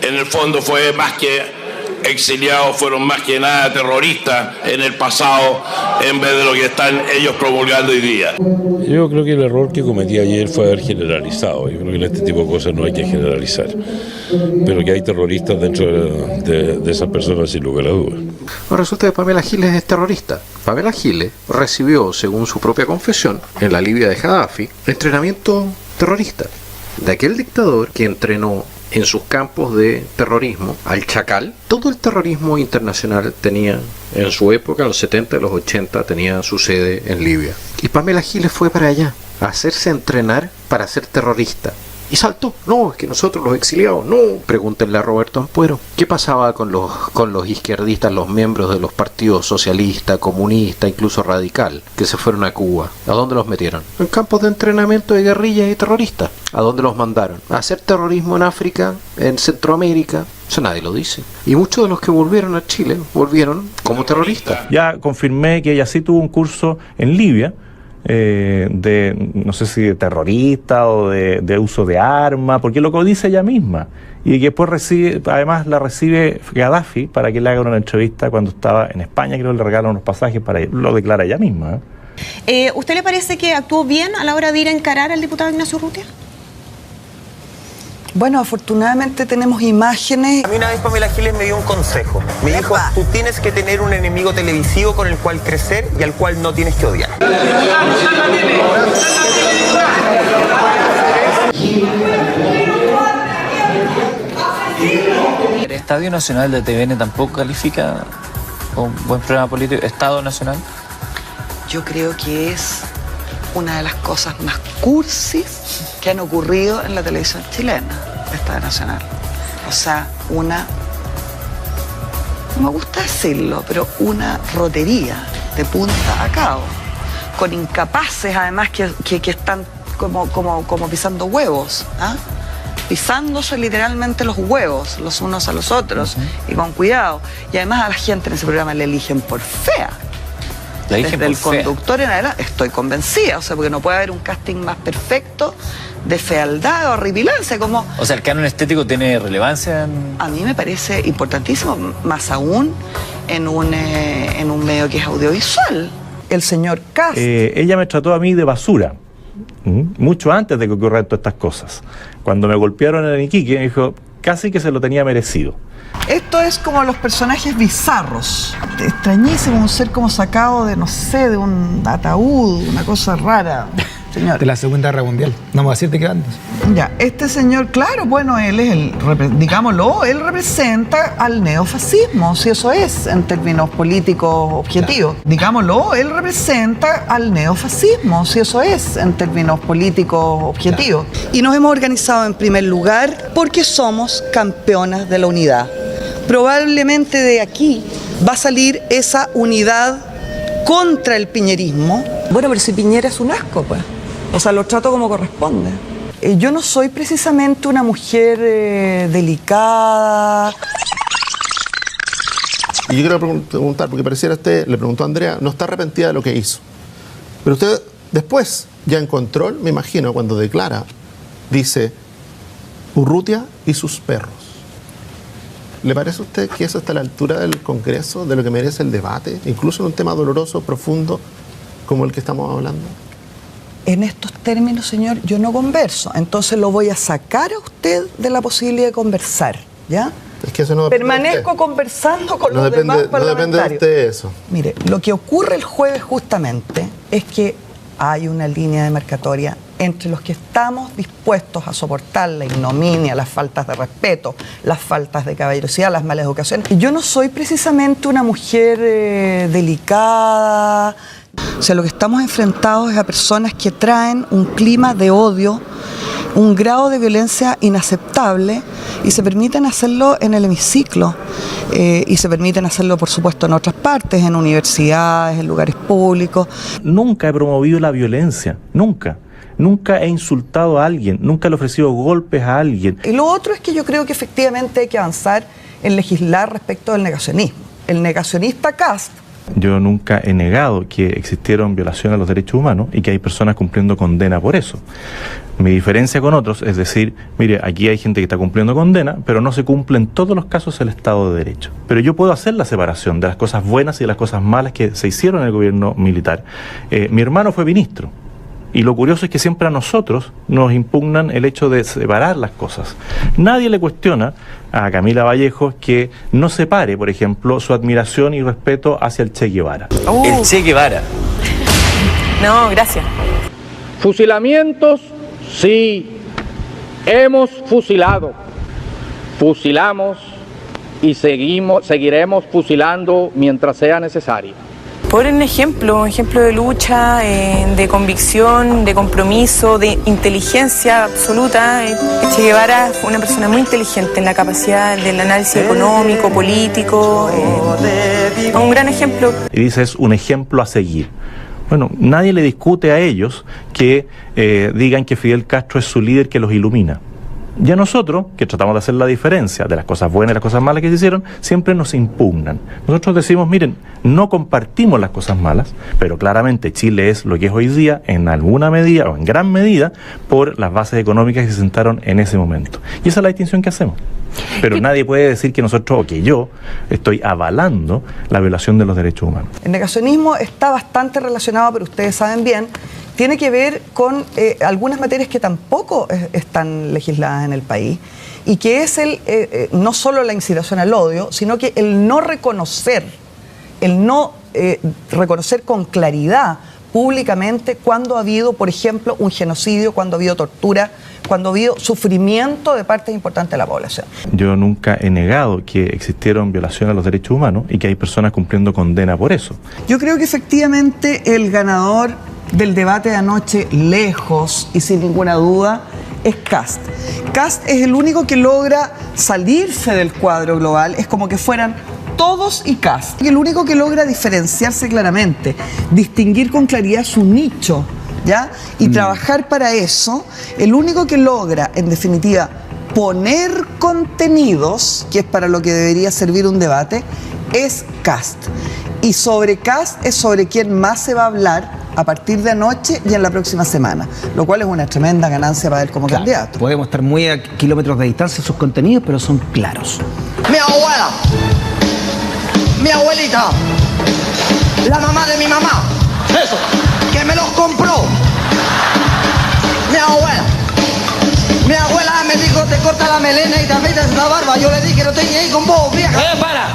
en el fondo fue más que exiliados, fueron más que nada terroristas en el pasado, en vez de lo que están ellos promulgando hoy día. Yo creo que el error que cometí ayer fue haber generalizado. Yo creo que en este tipo de cosas no hay que generalizar, pero que hay terroristas dentro de esas personas, sin lugar a dudas. Ahora resulta que Pamela Giles es terrorista. Pamela Giles recibió, según su propia confesión, en la Libia de Gaddafi, entrenamiento terrorista de aquel dictador que entrenó en sus campos de terrorismo al Chacal. Todo el terrorismo internacional tenía, en su época, en los 70 y los 80, tenía su sede en Libia. Y Pamela Giles fue para allá a hacerse entrenar para ser terrorista. Y saltó. No, es que nosotros los exiliados, no. Pregúntenle a Roberto Ampuero. ¿Qué pasaba con los izquierdistas, los miembros de los partidos socialista, comunista, incluso radical, que se fueron a Cuba? ¿A dónde los metieron? En campos de entrenamiento de guerrillas y terroristas. ¿A dónde los mandaron? A hacer terrorismo en África, en Centroamérica. Eso nadie lo dice. Y muchos de los que volvieron a Chile, volvieron como terroristas. Ya confirmé que ella sí tuvo un curso en Libia, de, no sé si de terrorista o de uso de arma, porque lo que dice ella misma, y que después recibe, además la recibe Gaddafi para que le haga una entrevista cuando estaba en España, creo que le regalan unos pasajes para ella, lo declara ella misma. ¿Usted le parece que actuó bien a la hora de ir a encarar al diputado Ignacio Urrutia? Bueno, afortunadamente tenemos imágenes. A mí una vez Pamela Giles me dio un consejo. Me dijo, tú tienes que tener un enemigo televisivo con el cual crecer y al cual no tienes que odiar. El Estadio Nacional de TVN tampoco califica como un buen programa político. ¿Estado Nacional? Yo creo que es una de las cosas más cursis que han ocurrido en la televisión chilena, Estadio Nacional. O sea, no me gusta decirlo, pero una rotería de punta a cabo, con incapaces además que están como pisando huevos, ¿ah? Pisándose literalmente los huevos los unos a los otros, y con cuidado. Y además a la gente en ese programa le eligen por fea. Desde el conductor en adelante, estoy convencida, o sea, porque no puede haber un casting más perfecto de fealdad o horripilancia, como... O sea, ¿el canon estético tiene relevancia? A mí me parece importantísimo, más aún en un medio que es audiovisual. El señor Cast. Ella me trató a mí de basura, mucho antes de que ocurrieran todas estas cosas. Cuando me golpearon en Iquique, me dijo, casi que se lo tenía merecido. Esto es como los personajes bizarros, extrañísimo, un ser como sacado de, no sé, de un ataúd, una cosa rara, señor. De la Segunda Guerra Mundial, no vamos a decirte qué bandas. Ya, este señor, claro, bueno, él es digámoslo, él representa al neofascismo, si eso es, en términos políticos objetivos. Claro. Digámoslo, él representa al neofascismo, si eso es, en términos políticos objetivos. Claro. Y nos hemos organizado en primer lugar porque somos campeonas de la unidad. Probablemente de aquí va a salir esa unidad contra el piñerismo. Bueno, pero si Piñera es un asco, pues. O sea, lo trato como corresponde. Yo no soy precisamente una mujer delicada. Y yo quiero preguntar, porque pareciera usted, le preguntó a Andrea, no está arrepentida de lo que hizo. Pero usted después, ya en control, me imagino, cuando declara, dice, Urrutia y sus perros. ¿Le parece a usted que eso está a la altura del Congreso, de lo que merece el debate, incluso en un tema doloroso, profundo, como el que estamos hablando? En estos términos, señor, yo no converso. Entonces lo voy a sacar a usted de la posibilidad de conversar, ¿ya? Es que eso no permanezco conversando con los demás parlamentarios. No depende de usted eso. Mire, lo que ocurre el jueves justamente es que hay una línea demarcatoria entre los que estamos dispuestos a soportar la ignominia, las faltas de respeto, las faltas de caballerosidad, las malas educaciones. Yo no soy precisamente una mujer delicada. O sea, lo que estamos enfrentados es a personas que traen un clima de odio, un grado de violencia inaceptable, y se permiten hacerlo en el hemiciclo, y se permiten hacerlo, por supuesto, en otras partes, en universidades, en lugares públicos. Nunca he promovido la violencia, nunca. Nunca he insultado a alguien, nunca le he ofrecido golpes a alguien. Y lo otro es que yo creo que efectivamente hay que avanzar en legislar respecto del negacionismo. El negacionista Cast. Yo nunca he negado que existieron violaciones a los derechos humanos y que hay personas cumpliendo condena por eso. Mi diferencia con otros es decir, mire, aquí hay gente que está cumpliendo condena, pero no se cumple en todos los casos el Estado de Derecho. Pero yo puedo hacer la separación de las cosas buenas y de las cosas malas que se hicieron en el gobierno militar. Mi hermano fue ministro. Y lo curioso es que siempre a nosotros nos impugnan el hecho de separar las cosas. Nadie le cuestiona a Camila Vallejos que no separe, por ejemplo, su admiración y respeto hacia el Che Guevara. El Che Guevara. No, gracias. Fusilamientos, sí. Hemos fusilado. Fusilamos y seguiremos fusilando mientras sea necesario. Por un ejemplo de lucha, de convicción, de compromiso, de inteligencia absoluta. Che Guevara fue una persona muy inteligente en la capacidad del análisis económico, político, un gran ejemplo. Y dice, es un ejemplo a seguir. Bueno, nadie le discute a ellos que digan que Fidel Castro es su líder que los ilumina. Y a nosotros, que tratamos de hacer la diferencia de las cosas buenas y las cosas malas que se hicieron, siempre nos impugnan. Nosotros decimos, miren, no compartimos las cosas malas, pero claramente Chile es lo que es hoy día en alguna medida o en gran medida por las bases económicas que se sentaron en ese momento. Y esa es la distinción que hacemos. Pero nadie puede decir que nosotros o que yo estoy avalando la violación de los derechos humanos. El negacionismo está bastante relacionado, pero ustedes saben bien, tiene que ver con algunas materias que tampoco están legisladas en el país y que es no solo la incitación al odio, sino que el no reconocer con claridad públicamente cuando ha habido, por ejemplo, un genocidio, cuando ha habido tortura, cuando ha habido sufrimiento de parte importante de la población. Yo nunca he negado que existieron violaciones a los derechos humanos y que hay personas cumpliendo condena por eso. Yo creo que efectivamente el ganador del debate de anoche, lejos y sin ninguna duda, es Kast. Kast es el único que logra salirse del cuadro global, es como que fueran todos y Kast. El único que logra diferenciarse claramente, distinguir con claridad su nicho, ¿ya? Y trabajar para eso, el único que logra, en definitiva, poner contenidos, que es para lo que debería servir un debate, es Kast. Y sobre Kast es sobre quien más se va a hablar a partir de anoche y en la próxima semana, lo cual es una tremenda ganancia para él como candidato. Podemos estar muy a kilómetros de distancia en sus contenidos, pero son claros. Mi abuela, mi abuelita, la mamá de mi mamá, eso, que me los compró. Mi abuela me dijo, te corta la melena y te afeitas la barba. Yo le dije, no estoy ni ahí con vos, vieja. ¡Para!